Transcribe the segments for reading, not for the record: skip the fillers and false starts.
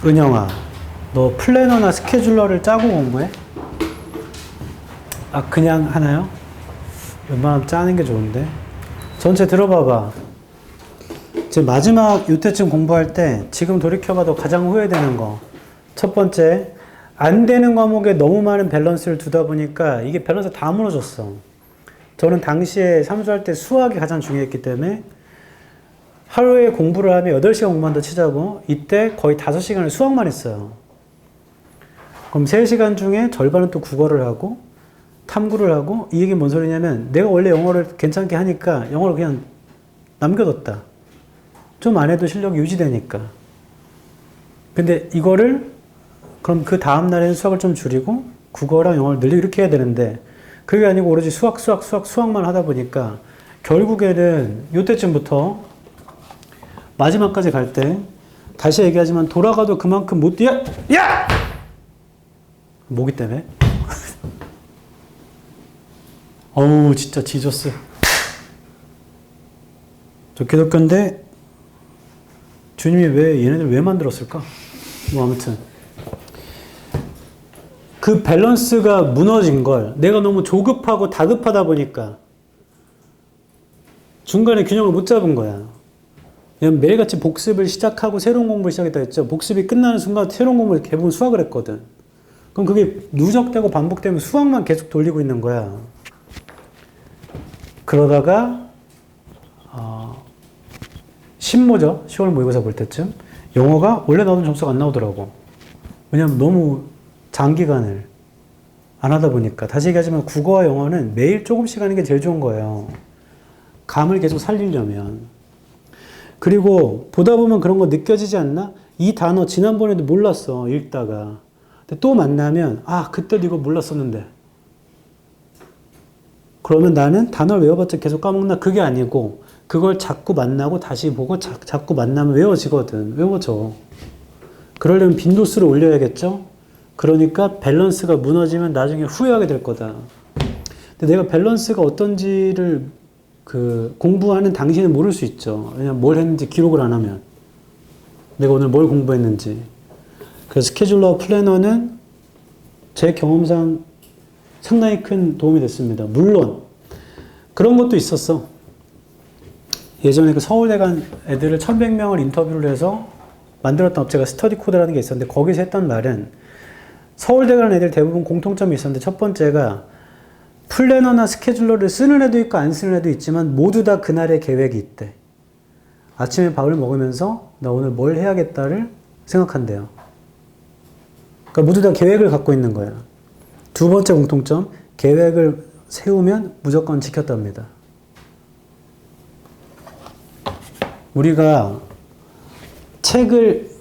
은영아, 너 플래너나 스케줄러를 짜고 공부해? 아, 그냥 하나요? 웬만하면 짜는 게 좋은데. 전체 들어봐봐. 지금 마지막 요때쯤 공부할 때 지금 돌이켜봐도 가장 후회되는 거. 첫 번째, 안 되는 과목에 너무 많은 밸런스를 두다 보니까 이게 밸런스 다 무너졌어. 저는 당시에 삼수할 때 수학이 가장 중요했기 때문에 하루에 공부를 하면 8시간 공부만 더 치자고 이때 거의 5시간을 수학만 했어요. 그럼 3시간 중에 절반은 또 국어를 하고 탐구를 하고 이 얘기는 뭔 소리냐면 내가 원래 영어를 괜찮게 하니까 영어를 그냥 남겨뒀다. 좀 안 해도 실력이 유지되니까. 근데 이거를 그럼 그 다음 날에는 수학을 좀 줄이고 국어랑 영어를 늘리고 이렇게 해야 되는데 그게 아니고 오로지 수학만 하다 보니까 결국에는 요때쯤부터 마지막까지 갈 때 다시 얘기하지만 돌아가도 그만큼 못 뛰어. 야! 모기 때문에. 어우 진짜 지저스. 저 기독교인데 주님이 얘네들 왜 만들었을까? 뭐 아무튼 그 밸런스가 무너진 걸 내가 너무 조급하고 다급하다 보니까 중간에 균형을 못 잡은 거야. 매일같이 복습을 시작하고 새로운 공부를 시작했다 했죠. 복습이 끝나는 순간 새로운 공부를 대부분 수학을 했거든. 그럼 그게 누적되고 반복되면 수학만 계속 돌리고 있는 거야. 그러다가 신모죠. 10월 모의고사 볼 때쯤 영어가 원래 나오던 점수가 안 나오더라고. 왜냐면 너무 장기간을 안 하다 보니까. 다시 얘기하지만 국어와 영어는 매일 조금씩 하는 게 제일 좋은 거예요. 감을 계속 살리려면. 그리고 보다 보면 그런 거 느껴지지 않나? 이 단어 지난번에도 몰랐어. 읽다가. 근데 또 만나면 그때도 이거 몰랐었는데. 그러면 나는 단어를 외워봤자 계속 까먹나? 그게 아니고 그걸 자꾸 만나고 다시 보고 자꾸 만나면 외워지거든. 외워져. 그러려면 빈도수를 올려야겠죠? 그러니까 밸런스가 무너지면 나중에 후회하게 될 거다. 근데 내가 밸런스가 어떤지를 공부하는 당신은 모를 수 있죠. 왜냐면 뭘 했는지 기록을 안 하면. 내가 오늘 뭘 공부했는지. 그래서 스케줄러 플래너는 제 경험상 상당히 큰 도움이 됐습니다. 물론 그런 것도 있었어. 예전에 그 서울대 간 애들을 1100명을 인터뷰를 해서 만들었던 업체가 스터디 코드라는 게 있었는데 거기서 했던 말은 서울대 간 애들 대부분 공통점이 있었는데 첫 번째가 플래너나 스케줄러를 쓰는 애도 있고 안 쓰는 애도 있지만 모두 다 그날의 계획이 있대. 아침에 밥을 먹으면서 나 오늘 뭘 해야겠다를 생각한대요. 그러니까 모두 다 계획을 갖고 있는 거야. 두 번째 공통점, 계획을 세우면 무조건 지켰답니다. 우리가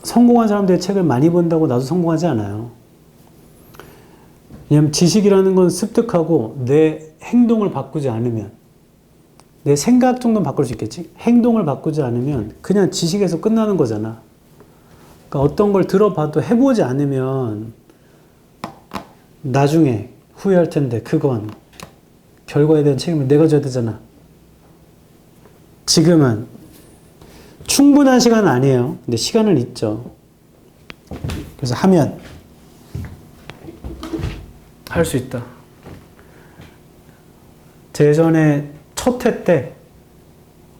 성공한 사람들의 책을 많이 본다고 나도 성공하지 않아요. 왜냐면 지식이라는 건 습득하고 내 행동을 바꾸지 않으면, 내 생각 정도는 바꿀 수 있겠지? 행동을 바꾸지 않으면 그냥 지식에서 끝나는 거잖아. 그러니까 어떤 걸 들어봐도 해보지 않으면 나중에 후회할 텐데 그건 결과에 대한 책임을 내가 져야 되잖아. 지금은 충분한 시간은 아니에요. 근데 시간은 있죠. 그래서 하면 할 수 있다. 제 예전에 첫 회 때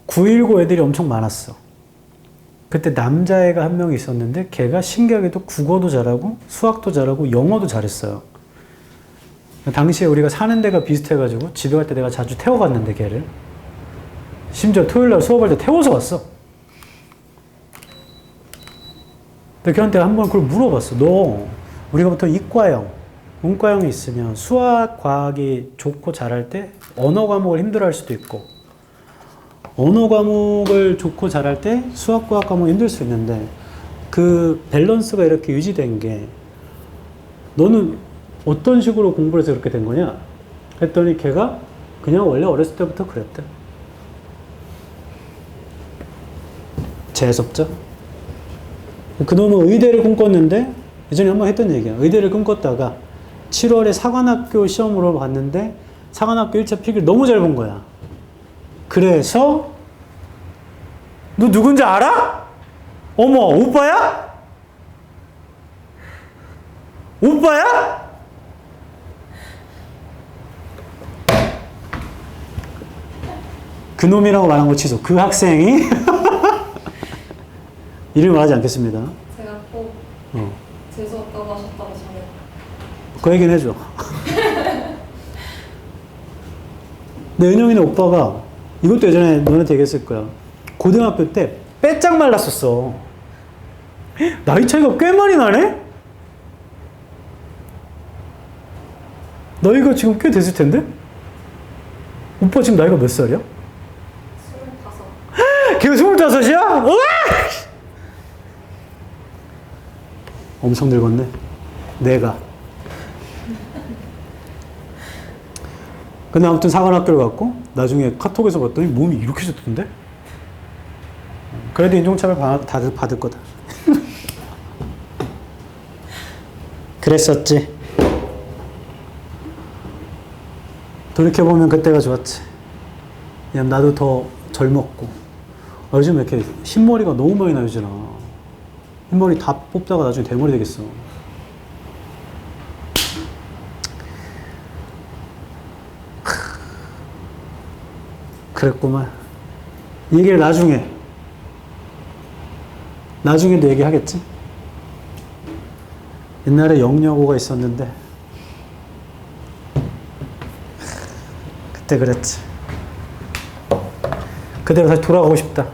919 애들이 엄청 많았어. 그때 남자애가 한 명 있었는데 걔가 신기하게도 국어도 잘하고 수학도 잘하고 영어도 잘했어요. 당시에 우리가 사는 데가 비슷해가지고 집에 갈 때 내가 자주 태워갔는데 걔를 심지어 토요일날 수업할 때 태워서 갔어. 근데 걔한테 한 번 그걸 물어봤어. 너 우리가 보통 이과형 문과형이 있으면 수학, 과학이 좋고 잘할 때 언어 과목을 힘들어할 수도 있고 언어 과목을 좋고 잘할 때 수학, 과학 과목이 힘들 수 있는데 그 밸런스가 이렇게 유지된 게 너는 어떤 식으로 공부를 해서 그렇게 된 거냐? 했더니 걔가 그냥 원래 어렸을 때부터 그랬대. 재수없죠? 그놈은 의대를 꿈꿨는데 예전에 한번 했던 얘기야. 의대를 꿈꿨다가 7월에 사관학교 시험으로 봤는데 사관학교 1차 필기를 너무 잘 본 거야. 그래서 너 누군지 알아? 어머 오빠야? 오빠야? 그놈이라고 말한 거 취소. 그 학생이 이름 말하지 않겠습니다. 제가 꼭 재수없다고 하셨다고 전에 그 얘기는 해줘. 내 은영이네 오빠가 이것도 예전에 너네한테 얘기했을 거야. 고등학교 때 빼짝 말랐었어. 나이 차이가 꽤 많이 나네? 너희가 지금 꽤 됐을 텐데? 오빠 지금 나이가 몇 살이야? 25. 걔가 25이야? 우와! 엄청 늙었네. 내가. 근데 아무튼 사관학교를 갔고 나중에 카톡에서 봤더니 몸이 이렇게 좋던데? 그래도 인종차별 받을 거다. 그랬었지. 돌이켜보면 그때가 좋았지. 그냥 나도 더 젊었고. 요즘 왜 이렇게 흰머리가 너무 많이 나요잖아. 흰머리 다 뽑다가 나중에 대머리 되겠어. 그랬구만. 이 얘기를 나중에도 얘기하겠지? 옛날에 영여고가 있었는데 그때 그랬지. 그대로 다시 돌아가고 싶다.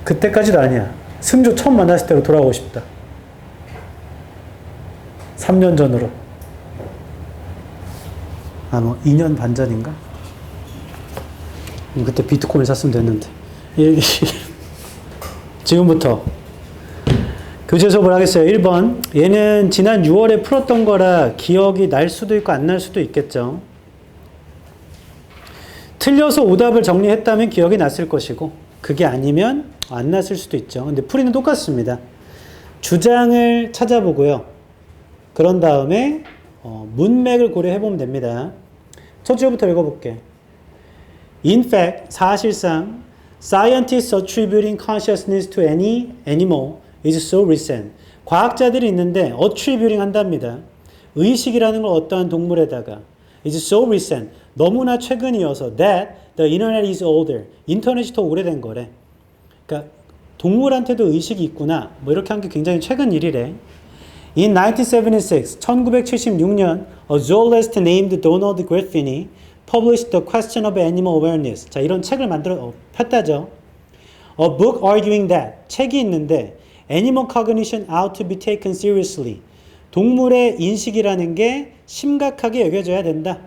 그때까지도 아니야. 승조 처음 만났을 때로 돌아가고 싶다. 3년 전으로. 뭐 2년 반 전인가? 그때 비트코인 샀으면 됐는데. 지금부터 교재 수업을 하겠어요. 1번. 얘는 지난 6월에 풀었던 거라 기억이 날 수도 있고 안 날 수도 있겠죠. 틀려서 오답을 정리했다면 기억이 났을 것이고 그게 아니면 안 났을 수도 있죠. 근데 풀이는 똑같습니다. 주장을 찾아보고요. 그런 다음에 문맥을 고려해보면 됩니다. 첫 줄부터 읽어볼게. In fact, 사실상 Scientists attributing consciousness to any animal is so recent. 과학자들이 있는데 attributing 한답니다. 의식이라는 걸 어떠한 동물에다가 is so recent. 너무나 최근이어서 that the internet is older. 인터넷이 더 오래된 거래. 그러니까 동물한테도 의식이 있구나. 뭐 이렇게 한 게 굉장히 최근 일이래. In 1976, 1976년, a zoologist named Donald Griffini published The Question of Animal Awareness. 자, 이런 책을 폈다죠. A book arguing that. 책이 있는데 animal cognition ought to be taken seriously. 동물의 인식이라는 게 심각하게 여겨져야 된다.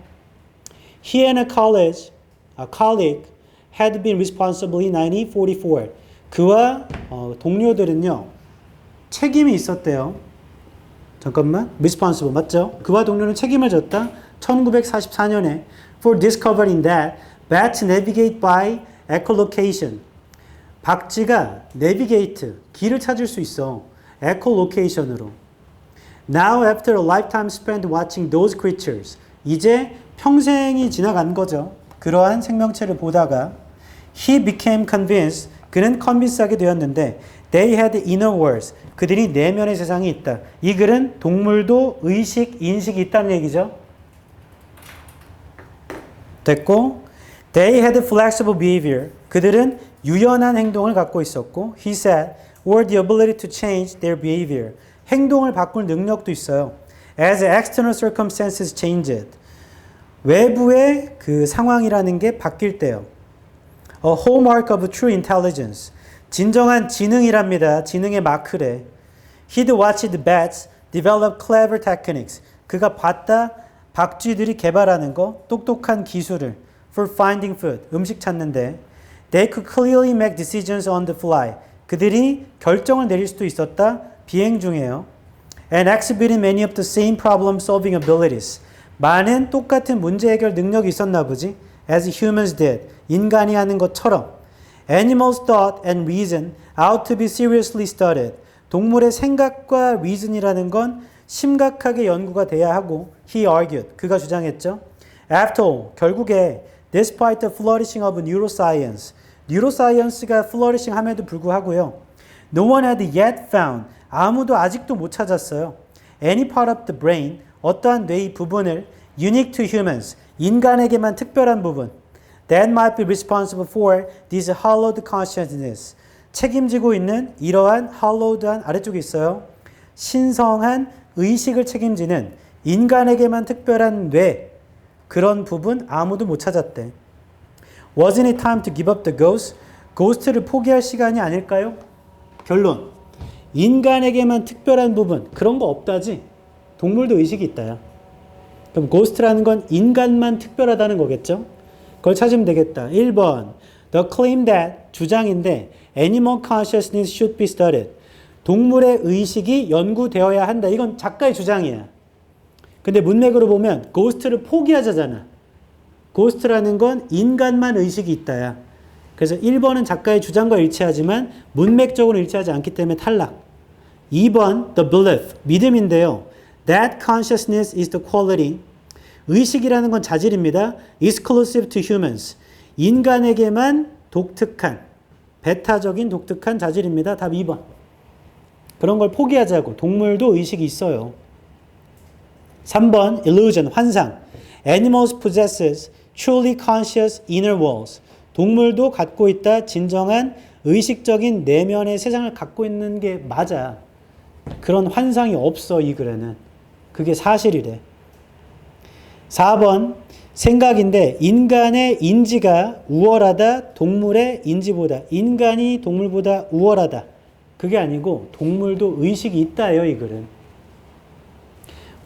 He and a colleague had been responsible in 1944. 그와 동료들은요. 책임이 있었대요. 잠깐만. responsible 맞죠? 그와 동료는 책임을 졌다. 1944년에 for discovering that bats navigate by echolocation. 박쥐가 navigate, 길을 찾을 수 있어. echolocation으로. Now after a lifetime spent watching those creatures. 이제 평생이 지나간 거죠. 그러한 생명체를 보다가 he became convinced. 그는 convince하게 되었는데 they had inner worlds. 그들이 내면의 세상이 있다. 이 글은 동물도 의식, 인식이 있다는 얘기죠. 됐고 they had flexible behavior. 그들은 유연한 행동을 갖고 있었고 he said, or the ability to change their behavior. 행동을 바꿀 능력도 있어요. As external circumstances changed. 외부의 그 상황이라는 게 바뀔 때요. A hallmark of true intelligence. 진정한 지능이랍니다. 지능의 마크래. He'd watched bats develop clever techniques. 그가 봤다 박쥐들이 개발하는 거 똑똑한 기술을 for finding food. 음식 찾는데 they could clearly make decisions on the fly. 그들이 결정을 내릴 수도 있었다. 비행 중이에요. And exhibiting many of the same problem solving abilities. 많은 똑같은 문제 해결 능력이 있었나 보지. As humans did. 인간이 하는 것처럼. Animals thought and reason ought to be seriously studied. 동물의 생각과 reason이라는 건 심각하게 연구가 돼야 하고 he argued. 그가 주장했죠. After all, 결국에 despite the flourishing of neuroscience. neuroscience가 flourishing 함에도 불구하고요. No one had yet found. 아무도 아직도 못 찾았어요. Any part of the brain. 어떠한 뇌의 부분을 unique to humans. 인간에게만 특별한 부분. That might be responsible for this hallowed consciousness. 책임지고 있는 이러한 hallowed한 아래쪽에 있어요. 신성한 의식을 책임지는 인간에게만 특별한 뇌. 그런 부분 아무도 못 찾았대. Wasn't it time to give up the ghost? 고스트를 포기할 시간이 아닐까요? 결론. 인간에게만 특별한 부분 그런 거 없다지. 동물도 의식이 있다야. 그럼 고스트라는 건 인간만 특별하다는 거겠죠? 그걸 찾으면 되겠다. 1번. The claim that 주장인데 animal consciousness should be studied. 동물의 의식이 연구되어야 한다. 이건 작가의 주장이야. 근데 문맥으로 보면 고스트를 포기하자잖아. 고스트라는 건 인간만 의식이 있다야. 그래서 1번은 작가의 주장과 일치하지만 문맥적으로 일치하지 않기 때문에 탈락. 2번 the belief, 믿음인데요. That consciousness is the quality. 의식이라는 건 자질입니다. Exclusive to humans. 인간에게만 독특한, 배타적인 독특한 자질입니다. 답 2번. 그런 걸 포기하자고. 동물도 의식이 있어요. 3번 illusion, 환상. Animals possesses truly conscious inner worlds. 동물도 갖고 있다. 진정한 의식적인 내면의 세상을 갖고 있는 게 맞아. 그런 환상이 없어 이 글에는. 그게 사실이래. 4번 생각인데 인간의 인지가 우월하다. 동물의 인지보다. 인간이 동물보다 우월하다. 그게 아니고 동물도 의식이 있다예요 이 글은.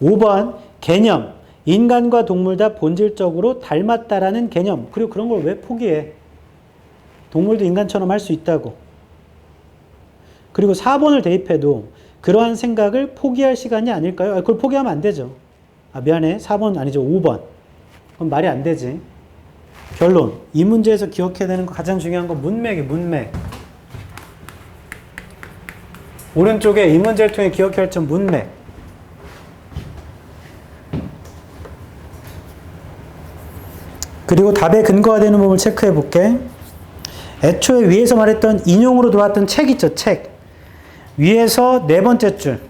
5번 개념. 인간과 동물 다 본질적으로 닮았다라는 개념. 그리고 그런 걸 왜 포기해? 동물도 인간처럼 할 수 있다고. 그리고 4번을 대입해도 그러한 생각을 포기할 시간이 아닐까요? 그걸 포기하면 안 되죠. 미안해. 4번 아니죠. 5번. 그럼 말이 안 되지. 결론. 이 문제에서 기억해야 되는 거 가장 중요한 건 문맥이에요. 문맥. 오른쪽에 이 문제를 통해 기억해야 할 점 문맥. 그리고 답의 근거가 되는 부분을 체크해 볼게. 애초에 위에서 말했던 인용으로 들어왔던 책 있죠. 책. 위에서 네 번째 줄.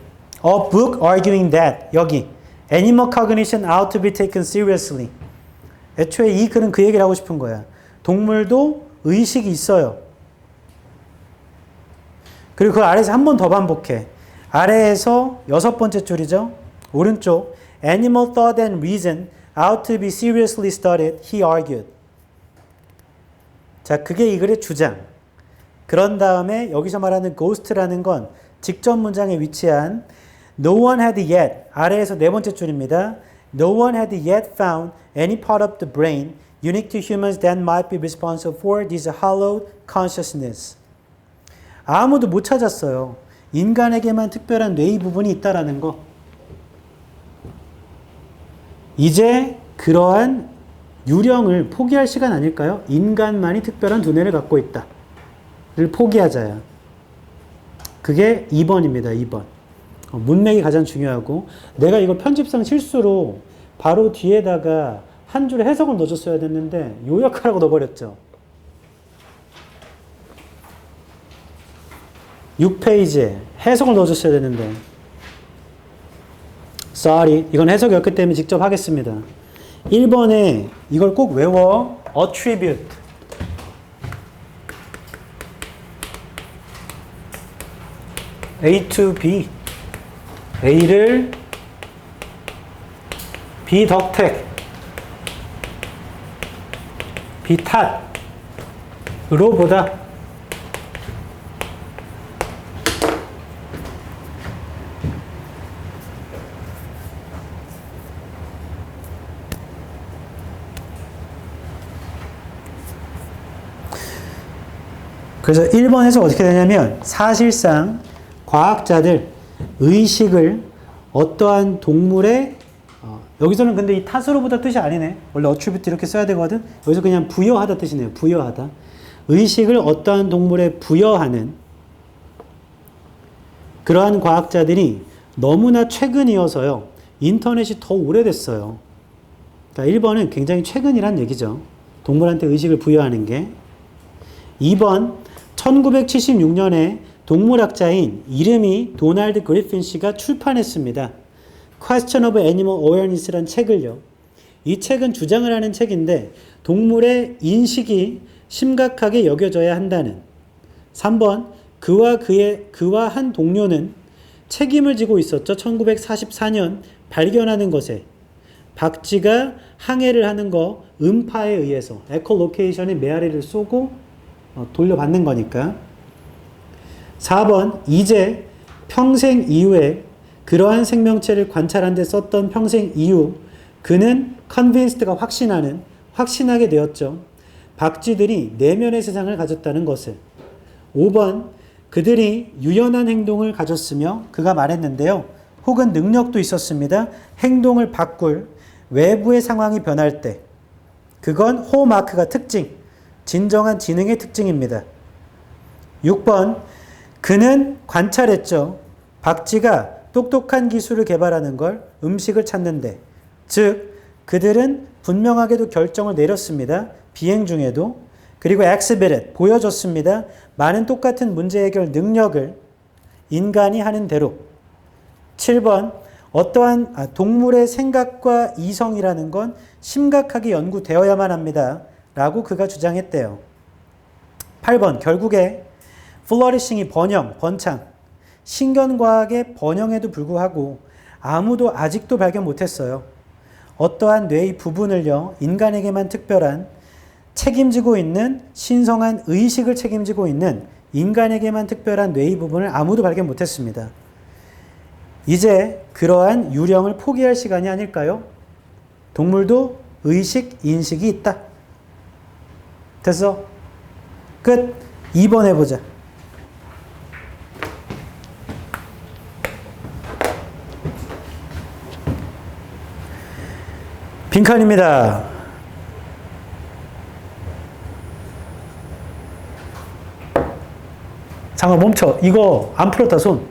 A book arguing that. 여기. Animal cognition ought to be taken seriously. 애초에 이 글은 그 얘기를 하고 싶은 거야. 동물도 의식이 있어요. 그리고 그 아래에서 한 번 더 반복해. 아래에서 여섯 번째 줄이죠. 오른쪽. Animal thought and reason ought to be seriously studied, he argued. 자, 그게 이 글의 주장. 그런 다음에 여기서 말하는 ghost라는 건 직접 문장에 위치한 No one had yet, 아래에서 네 번째 줄입니다. No one had yet found any part of the brain unique to humans that might be responsible for this hallowed consciousness. 아무도 못 찾았어요. 인간에게만 특별한 뇌의 부분이 있다라는 거. 이제 그러한 유령을 포기할 시간 아닐까요? 인간만이 특별한 두뇌를 갖고 있다. 를 포기하자야. 그게 2번입니다. 2번. 문맥이 가장 중요하고 내가 이거 편집상 실수로 바로 뒤에다가 한 줄에 해석을 넣어줬어야 됐는데 요약하라고 넣어버렸죠. 6페이지에 해석을 넣어줬어야 됐는데 sorry. 이건 해석이었기 때문에 직접 하겠습니다. 1번에 이걸 꼭 외워. attribute. A to B. A를 B 덕택, B 탓으로 보다. 그래서 1번에서 어떻게 되냐면 사실상 과학자들 의식을 어떠한 동물의 여기서는 근데 이 탓으로보다 뜻이 아니네. 원래 attribute 이렇게 써야 되거든. 여기서 그냥 부여하다 뜻이네요. 부여하다. 의식을 어떠한 동물에 부여하는 그러한 과학자들이 너무나 최근이어서요. 인터넷이 더 오래됐어요. 그러니까 1번은 굉장히 최근이란 얘기죠. 동물한테 의식을 부여하는 게. 2번 1976년에 동물학자인 이름이 도널드 그리핀 씨가 출판했습니다. Question of Animal Awareness라는 책을요. 이 책은 주장을 하는 책인데 동물의 인식이 심각하게 여겨져야 한다는 3번 그와 한 동료는 책임을 지고 있었죠. 1944년 발견하는 것에 박쥐가 항해를 하는 거 음파에 의해서 에코로케이션에 메아리를 쏘고 돌려받는 거니까 4번 이제 평생 이후에 그러한 생명체를 관찰한 데 썼던 평생 이후 그는 convinced가 확신하게 되었죠. 박쥐들이 내면의 세상을 가졌다는 것을 5번 그들이 유연한 행동을 가졌으며 그가 말했는데요. 혹은 능력도 있었습니다. 행동을 바꿀 외부의 상황이 변할 때 그건 호마크가 특징, 진정한 지능의 특징입니다. 6번 그는 관찰했죠. 박쥐가 똑똑한 기술을 개발하는 걸 음식을 찾는데 즉 그들은 분명하게도 결정을 내렸습니다. 비행 중에도 그리고 exhibited 보여줬습니다. 많은 똑같은 문제 해결 능력을 인간이 하는 대로 7번 어떠한 동물의 생각과 이성이라는 건 심각하게 연구되어야만 합니다. 라고 그가 주장했대요. 8번 결국에 flourishing이 번창 신경과학의 번영에도 불구하고 아무도 아직도 발견 못했어요. 어떠한 뇌의 부분을요 인간에게만 특별한 책임지고 있는 신성한 의식을 책임지고 있는 인간에게만 특별한 뇌의 부분을 아무도 발견 못했습니다. 이제 그러한 유령을 포기할 시간이 아닐까요? 동물도 의식, 인식이 있다. 됐어? 끝. 2번 해보자. 빈칸입니다. 잠깐 멈춰. 이거 안 풀었다 손.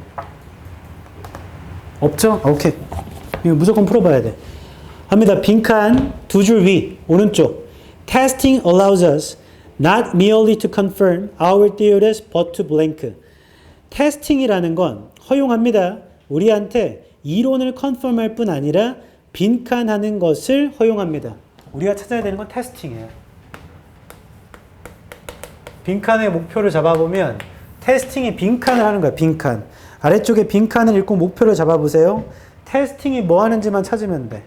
없죠? 오케이. 이거 무조건 풀어봐야 돼. 합니다. 빈칸 두 줄 위 오른쪽. Testing allows us not merely to confirm our theories but to blank. 테스팅이라는 건 허용합니다. 우리한테 이론을 컨펌할 뿐 아니라 빈칸하는 것을 허용합니다. 우리가 찾아야 되는 건 테스팅이에요. 빈칸의 목표를 잡아보면 테스팅이 빈칸을 하는 거야. 빈칸. 아래쪽에 빈칸을 읽고 목표를 잡아보세요. 테스팅이 뭐 하는지만 찾으면 돼.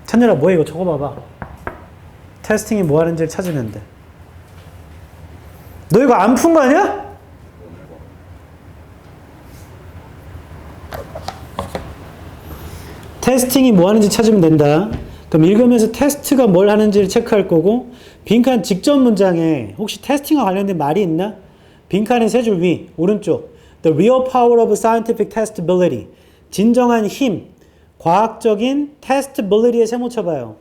찬열아 뭐해 이거 적어봐봐. 테스팅이 뭐 하는지를 찾으면 돼. 너 이거 안 푼 거 아니야? 테스팅이 뭐 하는지 찾으면 된다. 그럼 읽으면서 테스트가 뭘 하는지를 체크할 거고 빈칸 직전 문장에 혹시 테스팅과 관련된 말이 있나? 빈칸의 세 줄 위 오른쪽 The real power of scientific testability 진정한 힘 과학적인 testability에 세모 쳐봐요.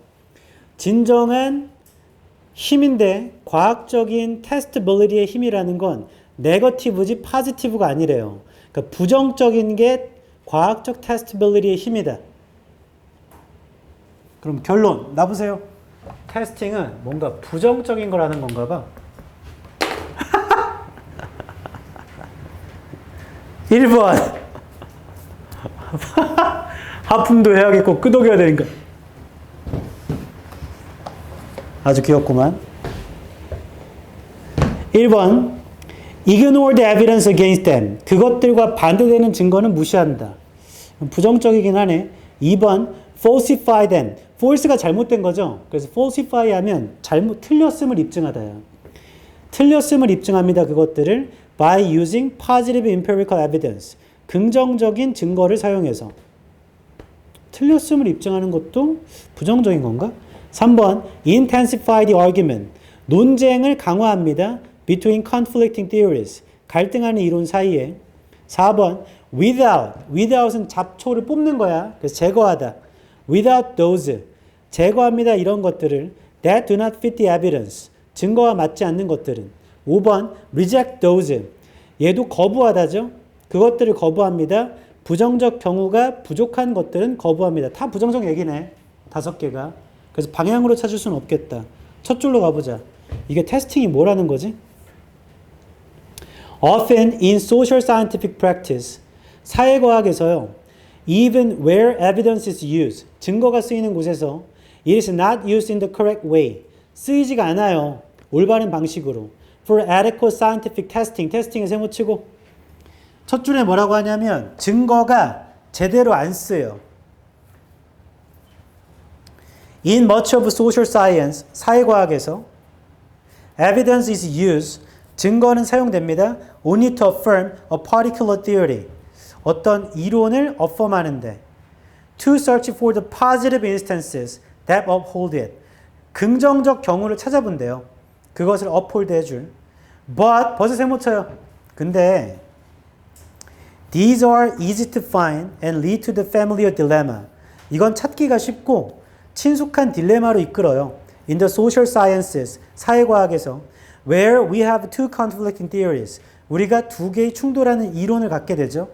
진정한 힘인데 과학적인 testability의 힘이라는 건 네거티브지 포지티브가 아니래요. 그러니까 부정적인 게 과학적 testability의 힘이다. 그럼 결론 나보세요. 테스팅은 뭔가 부정적인 거라는 건가 봐. 1번 하품도 해야겠고 끄덕여야 되니까 아주 귀엽구만. 1번 Ignore the evidence against them. 그것들과 반대되는 증거는 무시한다. 부정적이긴 하네. 2번 Falsify them. false가 잘못된 거죠. 그래서 falsify 하면 틀렸음을 입증하다요. 틀렸음을 입증합니다. 그것들을 by using positive empirical evidence. 긍정적인 증거를 사용해서. 틀렸음을 입증하는 것도 부정적인 건가? 3번 intensify the argument. 논쟁을 강화합니다. between conflicting theories. 갈등하는 이론 사이에. 4번 without은 잡초를 뽑는 거야. 그래서 제거하다. without those. 제거합니다. 이런 것들을 that do not fit the evidence. 증거와 맞지 않는 것들은. 5번 reject those. 얘도 거부하다죠. 그것들을 거부합니다. 부정적 경우가 부족한 것들은 거부합니다. 다 부정적 얘기네. 5개가. 그래서 방향으로 찾을 수는 없겠다. 첫 줄로 가보자. 이게 테스팅이 뭐라는 거지? Often in social scientific practice, 사회과학에서요, even where evidence is used, 증거가 쓰이는 곳에서 it is not used in the correct way, 쓰이지가 않아요. 올바른 방식으로. For adequate scientific testing, 테스팅에 세모치고 첫 줄에 뭐라고 하냐면 증거가 제대로 안 쓰여요. In much of social science, 사회과학에서 evidence is used, 증거는 사용됩니다. Only to affirm a particular theory, 어떤 이론을 affirm하는데 to search for the positive instances that uphold it, 긍정적 경우를 찾아본대요. 그것을 uphold 해줄. But, 벌써 세모 쳐요. 근데 these are easy to find and lead to the familiar dilemma. 이건 찾기가 쉽고 친숙한 딜레마로 이끌어요. In the social sciences, 사회과학에서 where we have two conflicting theories, 우리가 두 개의 충돌하는 이론을 갖게 되죠.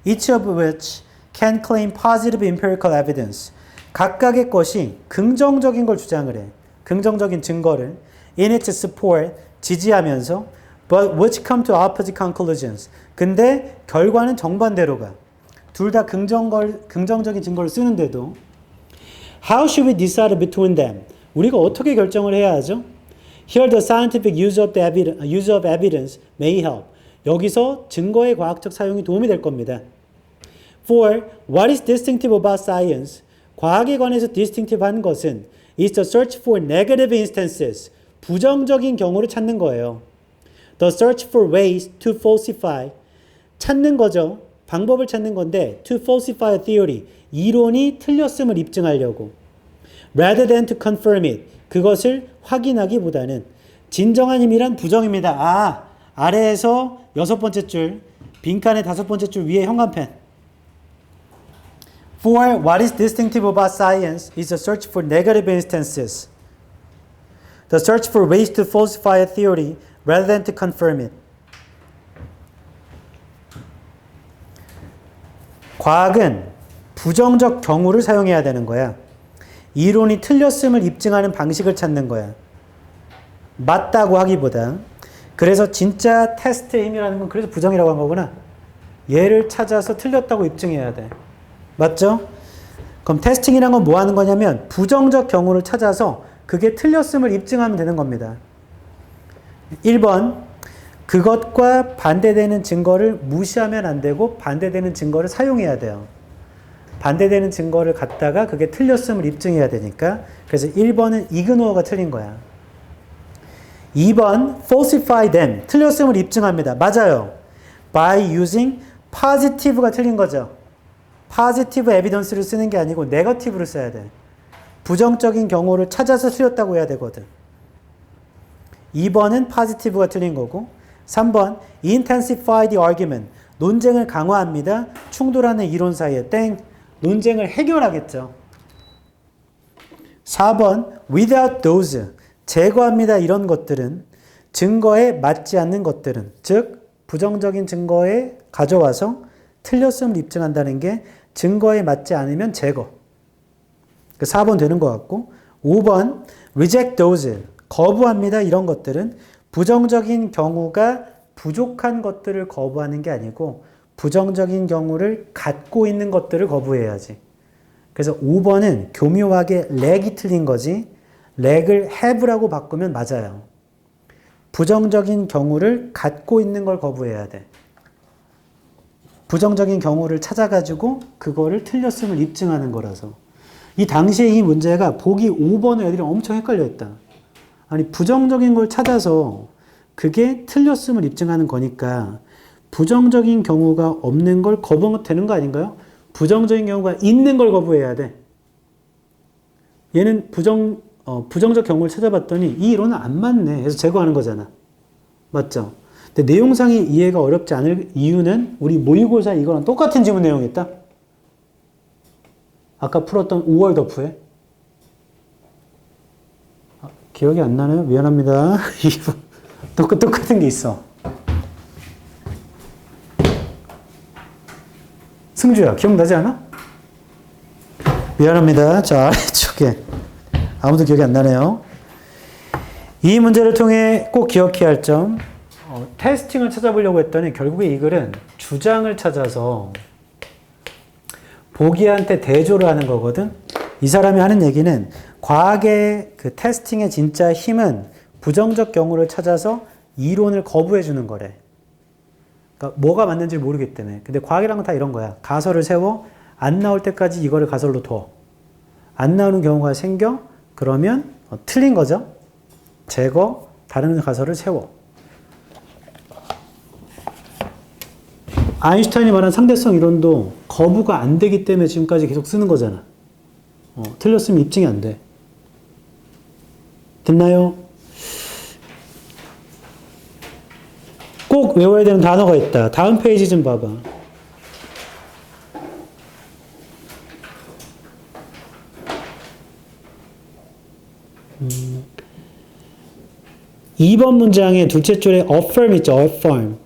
Each of which can claim positive empirical evidence. 각각의 것이 긍정적인 걸 주장을 해. 긍정적인 증거를 in its support, 지지하면서 but which come to opposite conclusions. 근데 결과는 정반대로 가. 둘 다 긍정적인 증거를 쓰는데도 How should we decide between them? 우리가 어떻게 결정을 해야 하죠? Here the scientific use of evidence may help. 여기서 증거의 과학적 사용이 도움이 될 겁니다. For what is distinctive about science? 과학에 관해서 distinctive한 것은 is the search for negative instances. 부정적인 경우를 찾는 거예요. The search for ways to falsify. 찾는 거죠. 방법을 찾는 건데 to falsify a theory. 이론이 틀렸음을 입증하려고. Rather than to confirm it. 그것을 확인하기보다는 진정한 힘이란 부정입니다. 아, 아래에서 6번째 줄, 빈칸의 5번째 줄 위에 형광펜. For what is distinctive about science is the search for negative instances. The search for ways to falsify a theory rather than to confirm it. 과학은 부정적 경우를 사용해야 되는 거야. 이론이 틀렸음을 입증하는 방식을 찾는 거야. 맞다고 하기보다. 그래서 진짜 테스트의 힘이라는 건 그래서 부정이라고 한 거구나. 얘를 찾아서 틀렸다고 입증해야 돼. 맞죠? 그럼 테스팅이란 건 뭐 하는 거냐면 부정적 경우를 찾아서 그게 틀렸음을 입증하면 되는 겁니다. 1번, 그것과 반대되는 증거를 무시하면 안 되고 반대되는 증거를 사용해야 돼요. 반대되는 증거를 갖다가 그게 틀렸음을 입증해야 되니까. 그래서 1번은 ignore가 틀린 거야. 2번, falsify them. 틀렸음을 입증합니다. 맞아요. By using positive가 틀린 거죠. positive evidence를 쓰는 게 아니고 negative를 써야 돼. 부정적인 경우를 찾아서 틀렸다고 해야 되거든. 2번은 positive가 틀린 거고 3번, intensify the argument. 논쟁을 강화합니다. 충돌하는 이론 사이에 땡. 논쟁을 해결하겠죠. 4번, without those. 제거합니다. 이런 것들은 증거에 맞지 않는 것들은 즉 부정적인 증거에 가져와서 틀렸음을 입증한다는 게 증거에 맞지 않으면 제거. 4번 되는 것 같고 5번 reject those. 거부합니다. 이런 것들은 부정적인 경우가 부족한 것들을 거부하는 게 아니고 부정적인 경우를 갖고 있는 것들을 거부해야지. 그래서 5번은 교묘하게 lag이 틀린 거지 lag을 have라고 바꾸면 맞아요. 부정적인 경우를 갖고 있는 걸 거부해야 돼. 부정적인 경우를 찾아가지고 그거를 틀렸음을 입증하는 거라서. 이 당시에 이 문제가 보기 5번을 애들이 엄청 헷갈려 했다. 아니 부정적인 걸 찾아서 그게 틀렸음을 입증하는 거니까 부정적인 경우가 없는 걸 거부하면 되는 거 아닌가요? 부정적인 경우가 있는 걸 거부해야 돼. 얘는 부정적 경우를 찾아봤더니 이 이론은 안 맞네 해서 제거하는 거잖아. 맞죠? 근데 내용상의 이해가 어렵지 않을 이유는 우리 모의고사 이거랑 똑같은 지문 내용이었다. 아까 풀었던 5월 덮후에. 기억이 안 나네요. 미안합니다. 똑같은 게 있어. 승주야, 기억나지 않아? 미안합니다. 자, 아래쪽에. 아무도 기억이 안 나네요. 이 문제를 통해 꼭 기억해야 할 점, 테스팅을 찾아보려고 했더니 결국에 이 글은 주장을 찾아서 보기한테 대조를 하는 거거든. 이 사람이 하는 얘기는 과학의 그 테스팅의 진짜 힘은 부정적 경우를 찾아서 이론을 거부해 주는 거래. 그러니까 뭐가 맞는지 모르기 때문에. 근데 과학이란 건 다 이런 거야. 가설을 세워 안 나올 때까지 이거를 가설로 둬. 안 나오는 경우가 생겨. 그러면 틀린 거죠. 제거, 다른 가설을 세워. 아인슈타인이 말한 상대성 이론도 거부가 안 되기 때문에 지금까지 계속 쓰는 거잖아. 틀렸으면 입증이 안 돼. 됐나요? 꼭 외워야 되는 단어가 있다. 다음 페이지 좀 봐봐. 2번 문장의 둘째 줄에 affirm 있죠. affirm.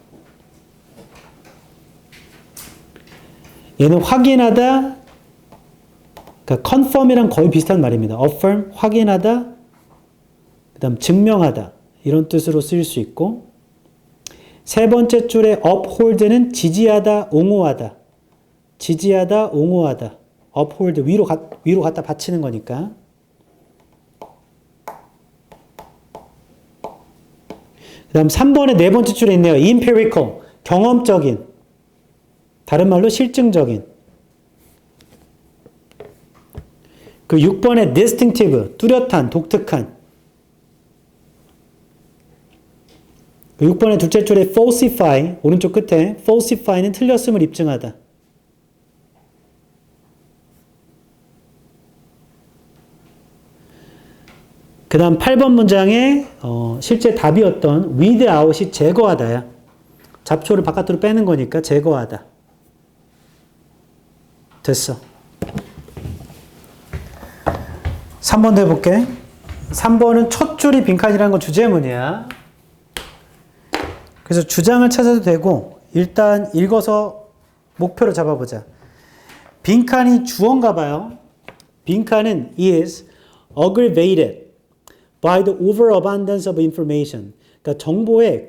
얘는 확인하다. 그러니까 confirm이랑 거의 비슷한 말입니다. affirm, 확인하다. 그 다음 증명하다. 이런 뜻으로 쓰일 수 있고, 세 번째 줄에 uphold는 지지하다, 옹호하다. 지지하다, 옹호하다. uphold, 위로 갖다 받치는 거니까. 그 다음 3번의 네 번째 줄에 있네요. empirical, 경험적인. 다른 말로 실증적인. 그 6번의 distinctive, 뚜렷한, 독특한. 그 6번의 둘째 줄에 falsify, 오른쪽 끝에 falsify는 틀렸음을 입증하다. 그 다음 8번 문장에 실제 답이었던 weed out이 제거하다야. 잡초를 바깥으로 빼는 거니까 제거하다. 됐어. 3번도 해볼게. 3번은 첫 줄이 빈칸이라는 건 주제문이야. 그래서 주장을 찾아도 되고 일단 읽어서 목표를 잡아보자. 빈칸이 주어인가 봐요. 빈칸은 is aggravated by the overabundance of information. 그러니까 정보의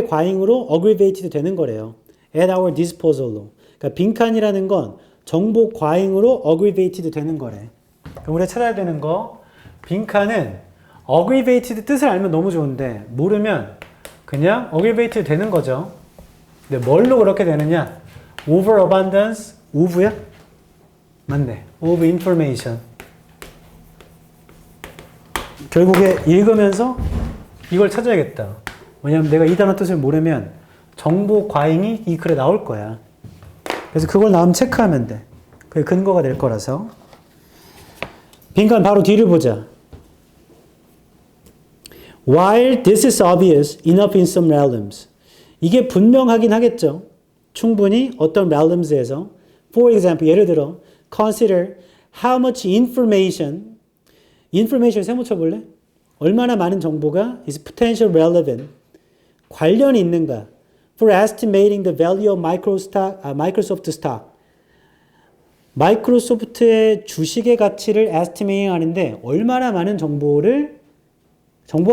과잉으로 aggravated 되는 거래요. at our disposal로. 그러니까 빈칸이라는 건 정보 과잉으로 aggravated 되는 거래. 그럼 우리가 찾아야 되는 거, 빈칸은 aggravated 뜻을 알면 너무 좋은데 모르면 그냥 aggravated 되는 거죠. 근데 뭘로 그렇게 되느냐? overabundance, of야? 맞네. of information. 결국에 읽으면서 이걸 찾아야겠다. 왜냐면 내가 이 단어 뜻을 모르면 정보 과잉이 이 글에 나올 거야. 그래서 그걸 나오면 체크하면 돼. 그게 근거가 될 거라서. 빈칸 바로 뒤를 보자. While this is obvious enough in some realms. 이게 분명하긴 하겠죠. 충분히 어떤 realms에서. For example, 예를 들어 consider how much information 세모 쳐볼래? 얼마나 많은 정보가 is potential relevant 관련이 있는가 for estimating the value of Microsoft stock. 마이크로소프트의 주식의 가치를 estimate 하는데 얼마나 많은 정보가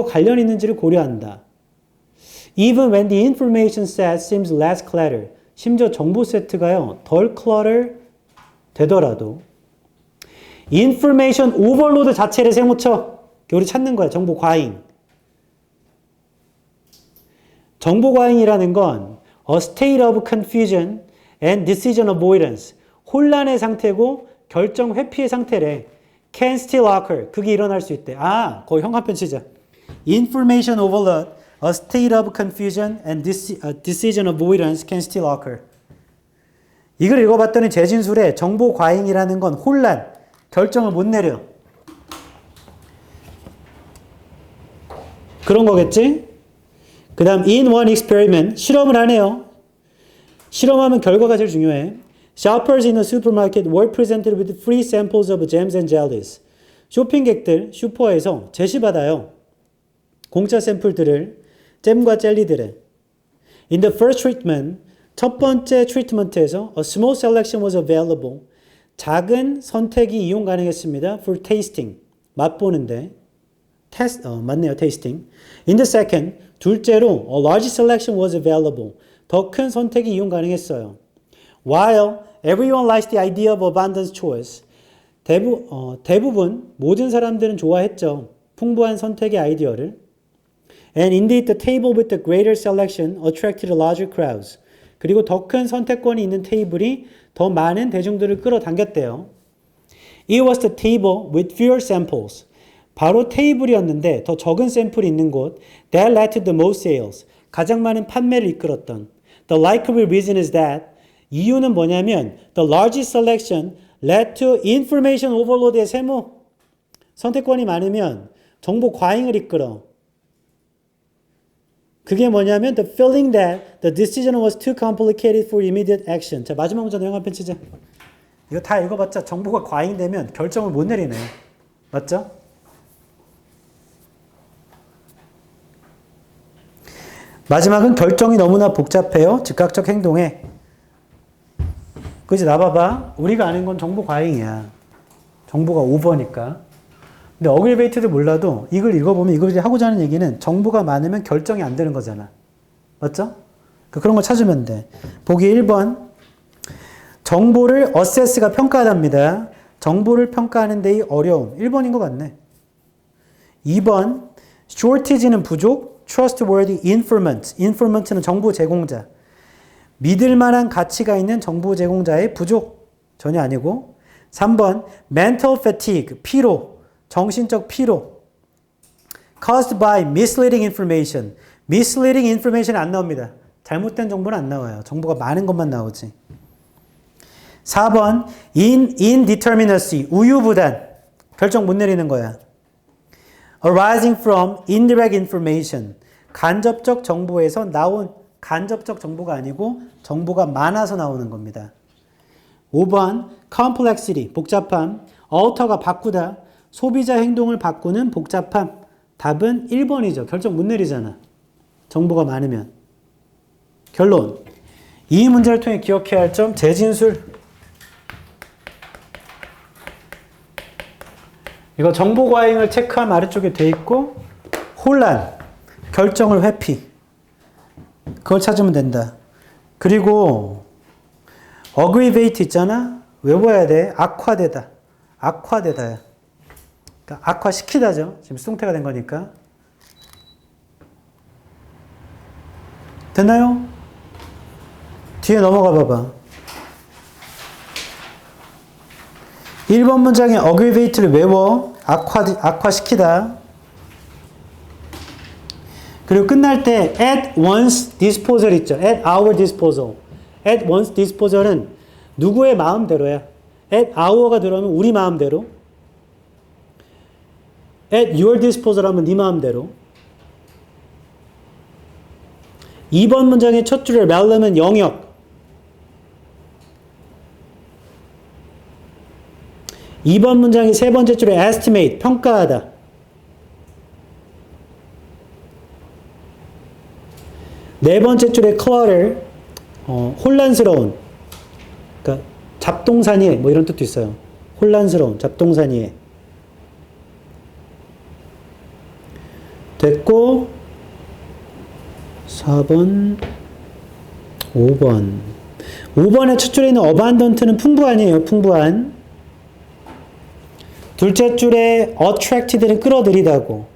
관련 있는지를 고려한다. Even when the information set seems less clutter. 심지어 정보 세트가요, 덜 clutter 되더라도. information overload 자체를 세모쳐. 우리 찾는 거야. 정보 과잉. 정보 과잉이라는 건 a state of confusion and decision avoidance. 혼란의 상태고 결정 회피의 상태래. can still occur. 그게 일어날 수 있대. 거기 형광펜 치자. information overload, a state of confusion and decision avoidance can still occur. 이걸 읽어봤더니 재진술에 정보 과잉이라는 건 혼란, 결정을 못 내려. 그런 거겠지? 그 다음 in one experiment, 실험을 하네요. 실험하면 결과가 제일 중요해. Shoppers in a supermarket were presented with free samples of jams and jellies. 쇼핑객들 슈퍼에서 제시받아요. 공짜 샘플들을, 잼과 젤리들을. In the first treatment, 첫 번째 트리트먼트에서 a small selection was available. 작은 선택이 이용 가능했습니다. For tasting, 맛보는데. 맞네요. tasting. In the second, 둘째로 a large selection was available. 더 큰 선택이 이용 가능했어요. While everyone likes the idea of abundance choice. 대부분 모든 사람들은 좋아했죠. 풍부한 선택의 아이디어를. And indeed the table with the greater selection attracted larger crowds. 그리고 더 큰 선택권이 있는 테이블이 더 많은 대중들을 끌어당겼대요. It was the table with fewer samples. 바로 테이블이었는데 더 적은 샘플이 있는 곳. That led to the most sales. 가장 많은 판매를 이끌었던. The likely reason is that 이유는 뭐냐면 the largest selection led to information overload의 세모. 선택권이 많으면 정보 과잉을 이끌어. 그게 뭐냐면 the feeling that the decision was too complicated for immediate action. 자, 마지막 문제 영화 편치제. 이거 다 읽어봤자 정보가 과잉되면 결정을 못 내리네. 맞죠? 마지막은 결정이 너무나 복잡해요. 즉각적 행동에. 그지? 나봐봐. 우리가 아는 건 정보 과잉이야. 정보가 오버니까. 근데 어글베이트도 몰라도 이걸 읽어보면 이걸 하고자 하는 얘기는 정보가 많으면 결정이 안 되는 거잖아. 맞죠? 그런 걸 찾으면 돼. 보기 1번. 정보를 어세스가 평가합니다. 정보를 평가하는 데의 어려움. 1번인 것 같네. 2번. shortage는 부족. trustworthy informant. informant는 정보 제공자. 믿을 만한 가치가 있는 정보 제공자의 부족. 전혀 아니고. 3번. mental fatigue. 피로. 정신적 피로. caused by misleading information. misleading information 안 나옵니다. 잘못된 정보는 안 나와요. 정보가 많은 것만 나오지. 4번. indeterminacy. 우유부단. 결정 못 내리는 거야. arising from indirect information. 간접적 정보에서 나온 간접적 정보가 아니고 정보가 많아서 나오는 겁니다. 5번. complexity. 복잡함. alter가 바꾸다. 소비자 행동을 바꾸는 복잡함. 답은 1번이죠. 결정 못 내리잖아. 정보가 많으면. 결론. 이 문제를 통해 기억해야 할 점, 재진술. 이거 정보 과잉을 체크함 아래쪽에 돼 있고, 혼란, 결정을 회피. 그걸 찾으면 된다. 그리고 어그리베이트 있잖아. 외워야 돼. 악화되다. 악화되다야. 그러니까 악화시키다죠. 지금 수동태가 된 거니까. 됐나요? 뒤에 넘어가 봐봐. 1번 문장의 aggravate를 외워. 악화시키다. 그리고 끝날 때 at one's disposal 있죠. at our disposal. at one's disposal은 누구의 마음대로야. at our가 들어오면 우리 마음대로. at your disposal 하면 네 마음대로. 2번 문장의 첫 줄에 realm은 영역. 2번 문장의 세 번째 줄에 estimate, 평가하다. 네 번째 줄에 clutter, 혼란스러운. 그러니까 잡동사니에 뭐 이런 뜻도 있어요. 혼란스러운, 잡동사니에. 됐고 4번 5번 5번의 첫 줄에 있는 abundant는 풍부한이에요. 풍부한. 둘째 줄에 attracted는 끌어들이다고.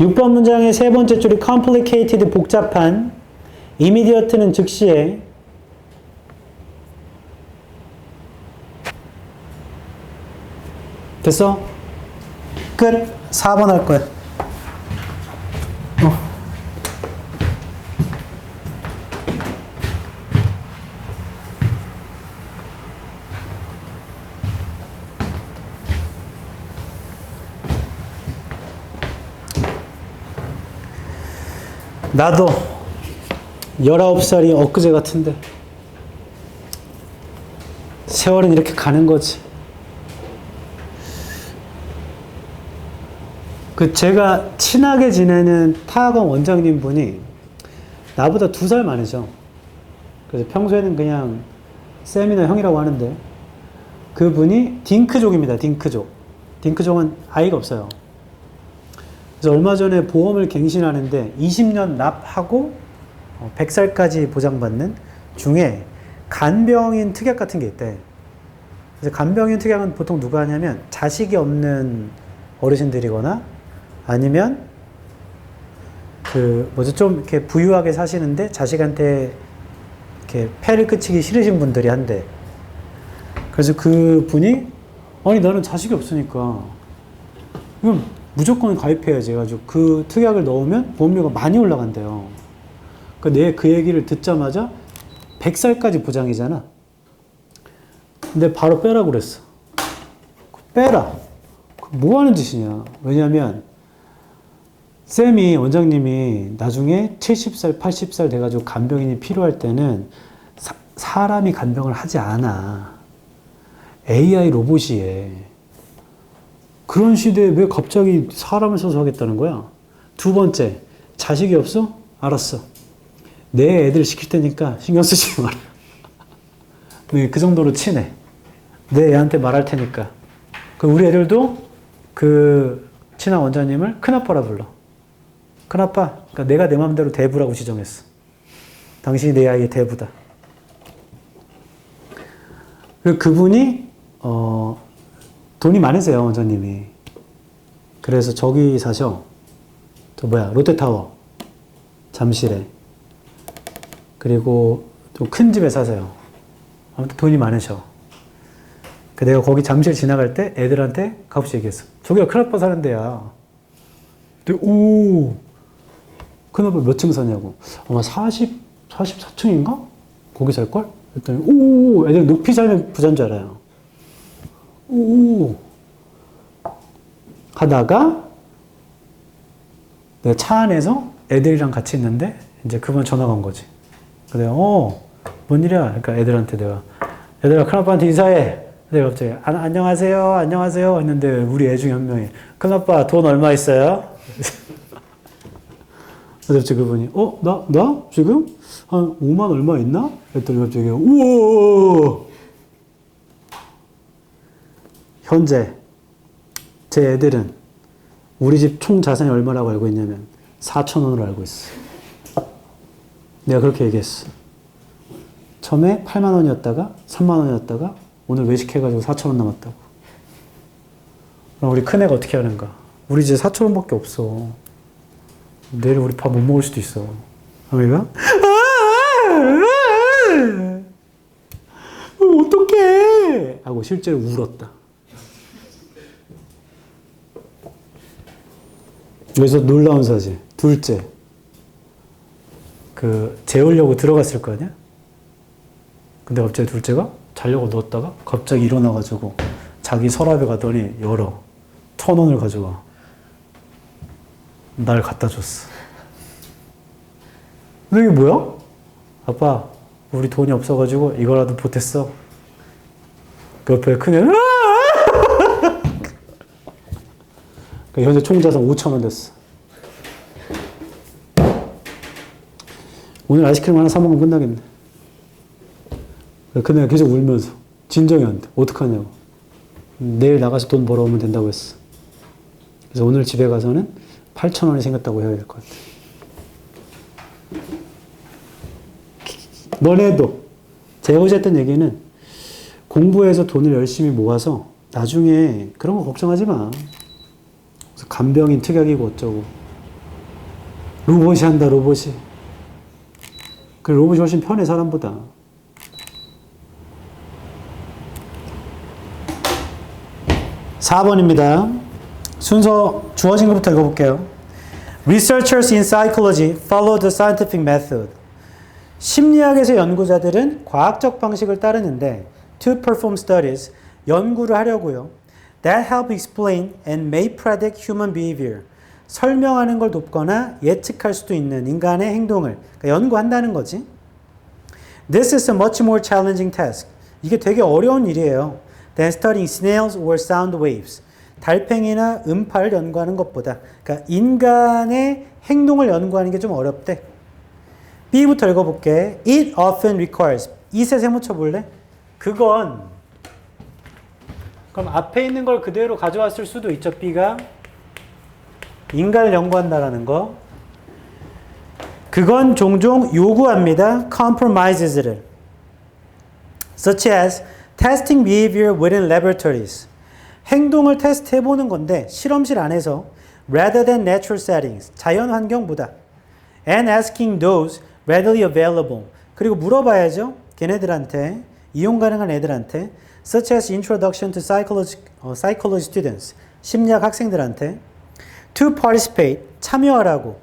육 번 문장의 세 번째 줄이 complicated 복잡한. immediate는 즉시에. 됐어? 끝. 4번 할 거야. 나도 19살이 엊그제 같은데 세월은 이렇게 가는 거지. 제가 친하게 지내는 타학원 원장님 분이 나보다 2살 많으셔. 그래서 평소에는 그냥 쌤이나 형이라고 하는데 그분이 딩크족입니다. 딩크족. 딩크족은 아이가 없어요. 그래서 얼마 전에 보험을 갱신하는데 20년 납하고 100살까지 보장받는 중에 간병인 특약 같은 게 있대. 그래서 간병인 특약은 보통 누가 하냐면 자식이 없는 어르신들이거나 아니면 좀 이렇게 부유하게 사시는데 자식한테 이렇게 패를 끼치기 싫으신 분들이 한대. 그래서 그 분이 아니 나는 자식이 없으니까 그럼 무조건 가입해야지 해가지고 그 특약을 넣으면 보험료가 많이 올라간대요. 그러니까 내 그 얘기를 듣자마자 100살까지 보장이잖아. 근데 바로 빼라고 그랬어. 빼라. 뭐 하는 짓이냐. 왜냐면 쌤이 원장님이 나중에 70살 80살 돼가지고 간병인이 필요할 때는 사람이 간병을 하지 않아. AI 로봇이 해. 그런 시대에 왜 갑자기 사람을 써서 하겠다는 거야? 두 번째, 자식이 없어? 알았어. 내 애들 시킬 테니까 신경 쓰지 마라. 그 정도로 친해. 내 애한테 말할 테니까. 우리 애들도 그 친한 원장님을 큰아빠라 불러. 큰아빠. 그러니까 내가 내 마음대로 대부라고 지정했어. 당신이 내 아이의 대부다. 그분이 돈이 많으세요, 원장님이. 그래서 저기 사셔. 롯데타워. 잠실에. 그리고 좀 큰 집에 사세요. 아무튼 돈이 많으셔. 내가 거기 잠실 지나갈 때 애들한테 가끔씩 얘기했어. 저기가 큰아빠 사는 데야. 근데, 큰아빠 몇 층 사냐고. 아마 44층인가? 거기 살걸? 그랬더니, 애들 높이 살면 부자인 줄 알아요. 하다가, 내가 차 안에서 애들이랑 같이 있는데, 이제 그분 전화가 온 거지. 그래서, 뭔 일이야? 그러니까 애들한테 얘들아, 큰아빠한테 인사해. 내가 갑자기, 안녕하세요, 안녕하세요. 했는데, 우리 애 중에 한 명이, 큰아빠 돈 얼마 있어요? 그래서 갑자기 그분이, 나? 지금? 한 5만 얼마 있나? 그랬더니 갑자기, 우와! 현재, 제 애들은 우리 집 총 자산이 얼마라고 알고 있냐면, 4,000원으로 알고 있어. 내가 그렇게 얘기했어. 처음에 8만 원이었다가, 3만 원이었다가, 오늘 외식해가지고 4,000원 남았다고. 그럼 우리 큰애가 어떻게 하는가? 우리 이제 4,000원밖에 없어. 내일 우리 밥 못 먹을 수도 있어. 아미가? 어떡해! 하고 실제로 울었다. 여기서 놀라운 사실. 둘째. 재우려고 들어갔을 거 아니야? 근데 갑자기 둘째가 자려고 누웠다가 갑자기 일어나가지고 자기 서랍에 가더니 열어. 1,000원을 가져와. 날 갖다 줬어. 근데 이게 뭐야? 아빠, 우리 돈이 없어가지고 이거라도 보탰어. 그 옆에 큰애는 현재 총자산 5,000원 됐어. 오늘 아이스크림 하나 사 먹으면 끝나겠네. 큰애가 계속 울면서 진정이 안 돼. 어떡하냐고. 내일 나가서 돈 벌어오면 된다고 했어. 그래서 오늘 집에 가서는 8,000원이 생겼다고 해야 될 것 같아. 너네도 제가 어제 했던 얘기는 공부해서 돈을 열심히 모아서 나중에 그런 거 걱정하지 마. 그래서 간병인 특약이고 어쩌고. 로봇이 한다, 로봇이. 그 로봇이 훨씬 편해, 사람보다. (4번입니다) 순서 주어진 것부터 읽어볼게요. Researchers in psychology follow the scientific method. 심리학에서 연구자들은 과학적 방식을 따르는데 to perform studies, 연구를 하려고요. That help explain and may predict human behavior. 설명하는 걸 돕거나 예측할 수도 있는 인간의 행동을 그러니까 연구한다는 거지. This is a much more challenging task. 이게 되게 어려운 일이에요. Than studying snails or sound waves. 달팽이나 음파를 연구하는 것보다. 그러니까 인간의 행동을 연구하는 게 좀 어렵대. B부터 읽어볼게. It often requires. it에 세모 쳐볼래? 그건 그럼 앞에 있는 걸 그대로 가져왔을 수도 있죠. B가 인간을 연구한다라는 거. 그건 종종 요구합니다. compromises를. such as testing behavior within laboratories. 행동을 테스트해보는 건데 실험실 안에서 rather than natural settings. 자연 환경보다. and asking those readily available. 그리고 물어봐야죠. 걔네들한테, 이용 가능한 애들한테 such as introduction to psychology students. 심리학 학생들한테 to participate. 참여하라고.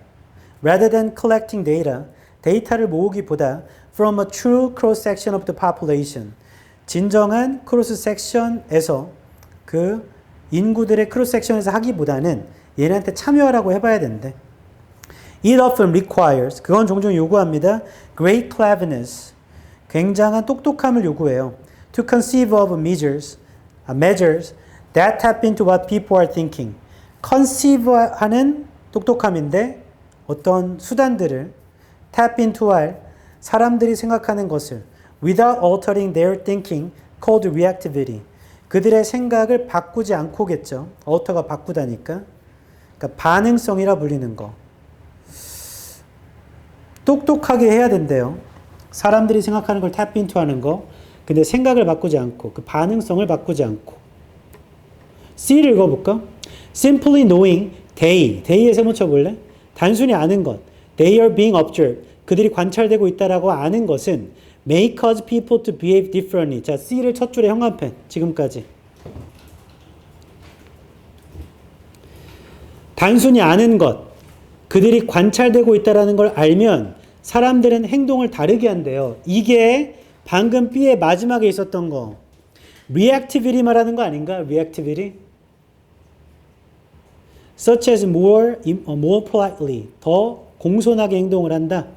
rather than collecting data. 데이터를 모으기보다 from a true cross-section of the population. 진정한 크로스-섹션에서 그 인구들의 크로스-섹션에서 하기보다는 얘네한테 참여하라고 해봐야 된대. It often requires, 그건 종종 요구합니다. Great cleverness, 굉장한 똑똑함을 요구해요. To conceive of measures that tap into what people are thinking. conceive하는 똑똑함인데 어떤 수단들을 tap into 할 사람들이 생각하는 것을 without altering their thinking called reactivity. 그들의 생각을 바꾸지 않고겠죠. alter가 바꾸다니까. 그러니까 반응성이라 불리는 거. 똑똑하게 해야 된대요. 사람들이 생각하는 걸 tap into 하는 거. 근데 생각을 바꾸지 않고 그 반응성을 바꾸지 않고. C를 읽어볼까? Simply knowing they에 세모 쳐볼래? 단순히 아는 것. They are being observed. 그들이 관찰되고 있다라고 아는 것은 may cause people to behave differently. 자, C를 첫 줄에 형광펜. 지금까지. 단순히 아는 것. 그들이 관찰되고 있다라는 걸 알면 사람들은 행동을 다르게 한대요. 이게 방금 B의 마지막에 있었던 거. reactivity 말하는 거 아닌가? reactivity. such as more politely. 더 공손하게 행동을 한다.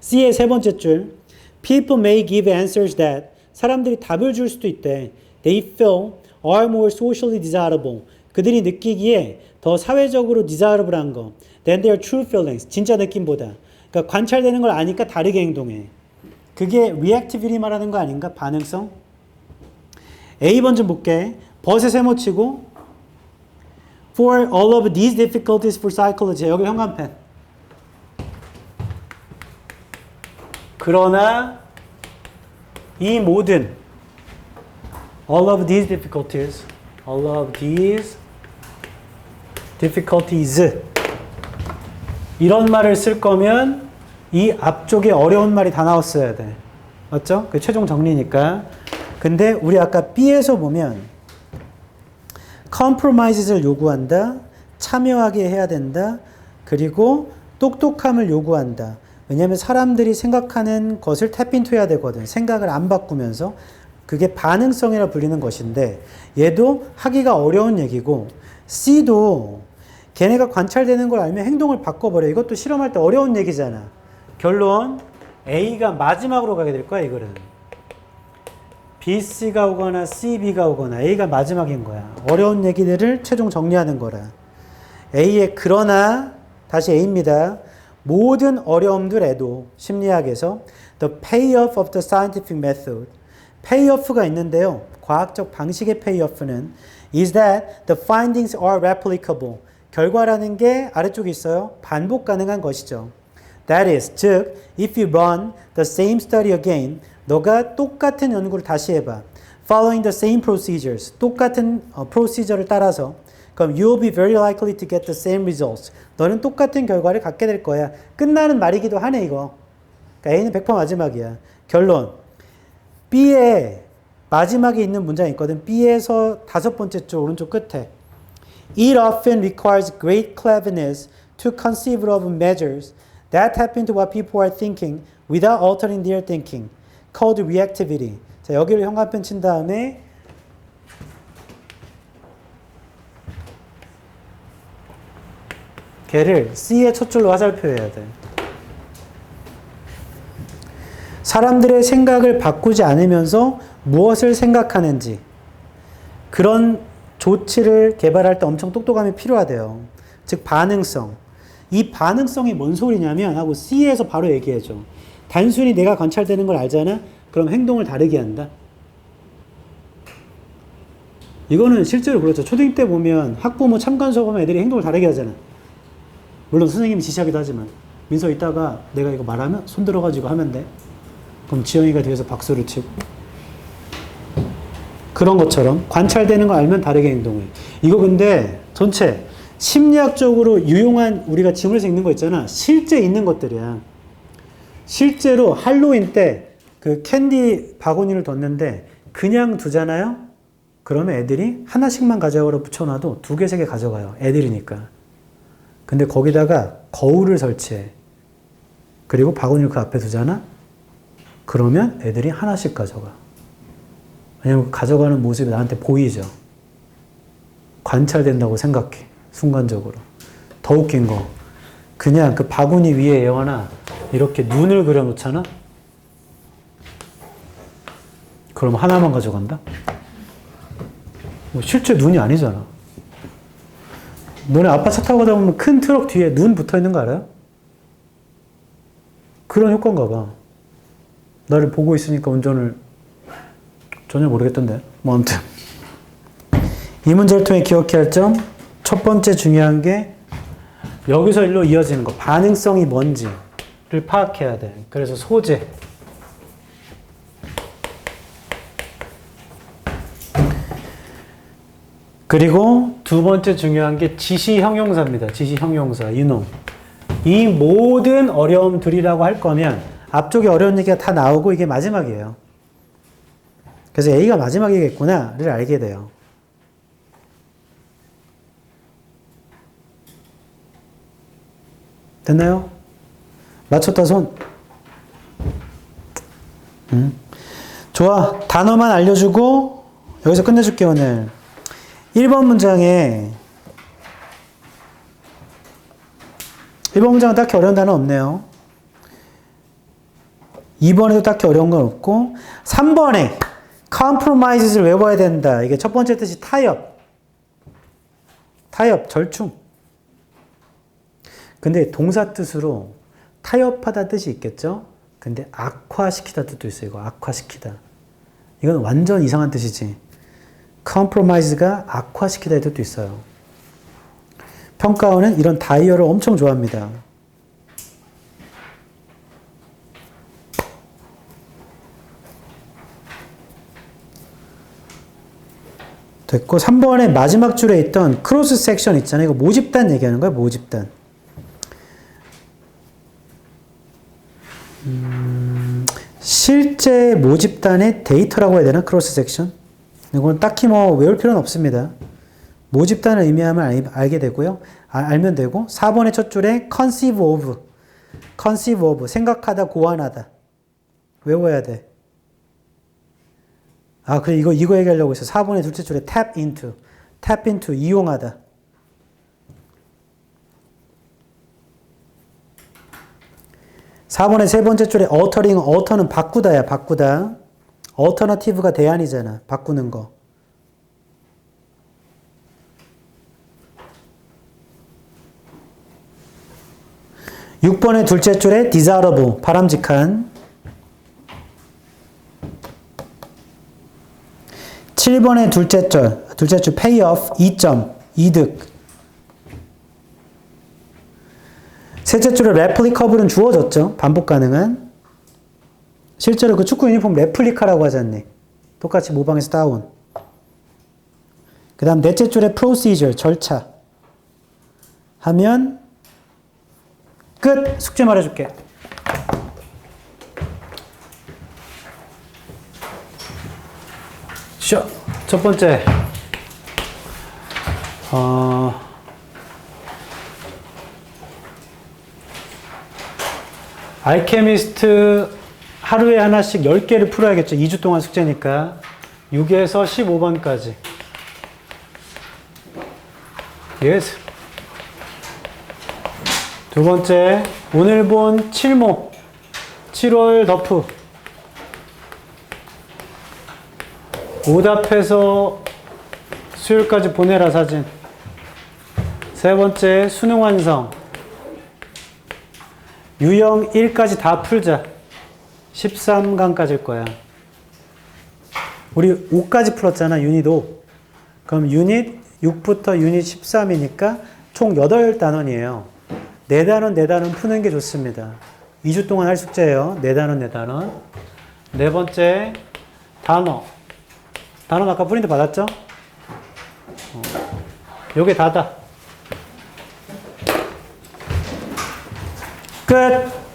C의 세 번째 줄. People may give answers that. 사람들이 답을 줄 수도 있대. They feel are more socially desirable. 그들이 느끼기에 더 사회적으로 desirable한 거. Than their true feelings. 진짜 느낌보다. 그러니까 관찰되는 걸 아니까 다르게 행동해. 그게 reactivity 말하는 거 아닌가? 반응성. A번 좀 볼게. 벗에 세모 치고 For all of these difficulties for psychology. 여기 형광펜. 그러나 이 모든 all of these difficulties 이런 말을 쓸 거면 이 앞쪽에 어려운 말이 다 나왔어야 돼. 맞죠? 그 최종 정리니까. 근데 우리 아까 B에서 보면 compromises를 요구한다. 참여하게 해야 된다. 그리고 똑똑함을 요구한다. 왜냐하면 사람들이 생각하는 것을 탭인투 해야 되거든. 생각을 안 바꾸면서. 그게 반응성이라 불리는 것인데 얘도 하기가 어려운 얘기고 C도 걔네가 관찰되는 걸 알면 행동을 바꿔버려. 이것도 실험할 때 어려운 얘기잖아. 결론 A가 마지막으로 가게 될 거야. 이거는 B, C가 오거나 C, B가 오거나 A가 마지막인 거야. 어려운 얘기들을 최종 정리하는 거라. A의 그러나 다시 A입니다. 모든 어려움들에도 심리학에서 the payoff of the scientific method payoff가 있는데요. 과학적 방식의 payoff는 is that the findings are replicable. 결과라는 게 아래쪽에 있어요. 반복 가능한 것이죠. That is, 즉, if you run the same study again, 너가 똑같은 연구를 다시 해봐. Following the same procedures, 똑같은 procedure를 따라서 그럼 you will be very likely to get the same results. 너는 똑같은 결과를 갖게 될 거야. 끝나는 말이기도 하네 이거. 그러니까 A는 100% 마지막이야. 결론. B의 마지막에 있는 문장이 있거든. B에서 다섯 번째 줄 오른쪽 끝에 It often requires great cleverness to conceive of measures that tap into what people are thinking without altering their thinking. Called reactivity. 자, 여기를 형광펜 친 다음에 걔를 C의 첫 줄로 화살표해야 돼. 사람들의 생각을 바꾸지 않으면서 무엇을 생각하는지 그런 조치를 개발할 때 엄청 똑똑함이 필요하대요. 즉 반응성. 이 반응성이 뭔 소리냐면 하고 C에서 바로 얘기해줘. 단순히 내가 관찰되는 걸 알잖아? 그럼 행동을 다르게 한다. 이거는 실제로 그렇죠. 초딩 때 보면 학부모 참관 수업 하면 애들이 행동을 다르게 하잖아. 물론 선생님이 지시하기도 하지만. 민서 이따가 내가 이거 말하면 손 들어가지고 하면 돼. 그럼 지영이가 뒤에서 박수를 치고. 그런 것처럼 관찰되는 거 알면 다르게 행동해. 이거 근데 전체 심리학적으로 유용한 우리가 지문에서 읽는 거 있잖아. 실제 있는 것들이야. 실제로 할로윈 때 그 캔디 바구니를 뒀는데 그냥 두잖아요? 그러면 애들이 하나씩만 가져가라 붙여놔도 2개, 3개 가져가요. 애들이니까. 근데 거기다가 거울을 설치해. 그리고 바구니를 그 앞에 두잖아? 그러면 애들이 하나씩 가져가. 왜냐면 가져가는 모습이 나한테 보이죠. 관찰된다고 생각해. 순간적으로. 더 웃긴 거. 그냥 그 바구니 위에 예원아 이렇게 눈을 그려놓잖아? 그럼 하나만 가져간다? 뭐 실제 눈이 아니잖아. 너네 아빠 차 타고 가다 보면 큰 트럭 뒤에 눈 붙어 있는 거 알아요? 그런 효과인가 봐. 나를 보고 있으니까 운전을 전혀 모르겠던데. 뭐 아무튼 이 문제를 통해 기억해야 할 점 첫 번째 중요한 게 여기서 일로 이어지는 거 반응성이 뭔지를 파악해야 돼. 그래서 소재 그리고 두 번째 중요한 게 지시 형용사입니다. 지시 형용사 이놈. 이 모든 어려움들이라고 할 거면 앞쪽에 어려운 얘기가 다 나오고 이게 마지막이에요. 그래서 A가 마지막이겠구나를 알게 돼요. 됐나요? 맞췄다 손. 좋아. 단어만 알려주고 여기서 끝내줄게 오늘. 1번 문장에 1번 문장은 딱히 어려운 단어 없네요. 2번에도 딱히 어려운 건 없고 3번에 compromises를 외워야 된다. 이게 첫 번째 뜻이 타협, 절충. 근데 동사 뜻으로 타협하다 뜻이 있겠죠? 근데 악화시키다 뜻도 있어요. 이거 악화시키다. 이건 완전 이상한 뜻이지. compromise가 악화시키다의 뜻도 있어요. 평가원은 이런 다이어를 엄청 좋아합니다. 됐고 3번의 마지막 줄에 있던 크로스 섹션 있잖아요. 이거 모집단 얘기하는 거야. 모집단. 실제 모집단의 데이터라고 해야 되나? 크로스 섹션. 이건 딱히 뭐 외울 필요는 없습니다. 모집단을 의미하면 알게 되고요. 알면 되고 4번의 첫 줄에 conceive of 생각하다, 고안하다. 외워야 돼. 아, 그래 이거 얘기하려고 했어. 4번의 둘째 줄에 tap into 이용하다. (4번의) 세 번째 줄에 alter는 바꾸다야. 바꾸다. alternative가 대안이잖아. 바꾸는 거. 6번의 둘째 줄에 desirable 바람직한. 7번의 둘째 줄 payoff 이점 이득. 셋째 줄에 replicable은 주어졌죠. 반복 가능한. 실제로 그 축구 유니폼 레플리카라고 하지 않니? 똑같이 모방해서 따온. 그 다음 넷째 줄에 procedure 절차. 하면 끝. 숙제 말해줄게. 첫 번째 알케미스트 하루에 하나씩 10개를 풀어야겠죠. 2주 동안 숙제니까 6에서 15번까지. 예스. 두 번째 오늘 본 7모 7월 덮프 오답해서 수요일까지 보내라 사진. 세 번째 수능 완성. 유형 1까지 다 풀자. 13강까지일 거야. 우리 5까지 풀었잖아. 유닛 5. 그럼 유닛 6부터 유닛 13이니까 총 8단원이에요. 4단원 푸는 게 좋습니다. 2주 동안 할 숙제예요. 4단원. 네 번째, 단어. 단어 아까 프린트 받았죠? 요게 다다. 끝!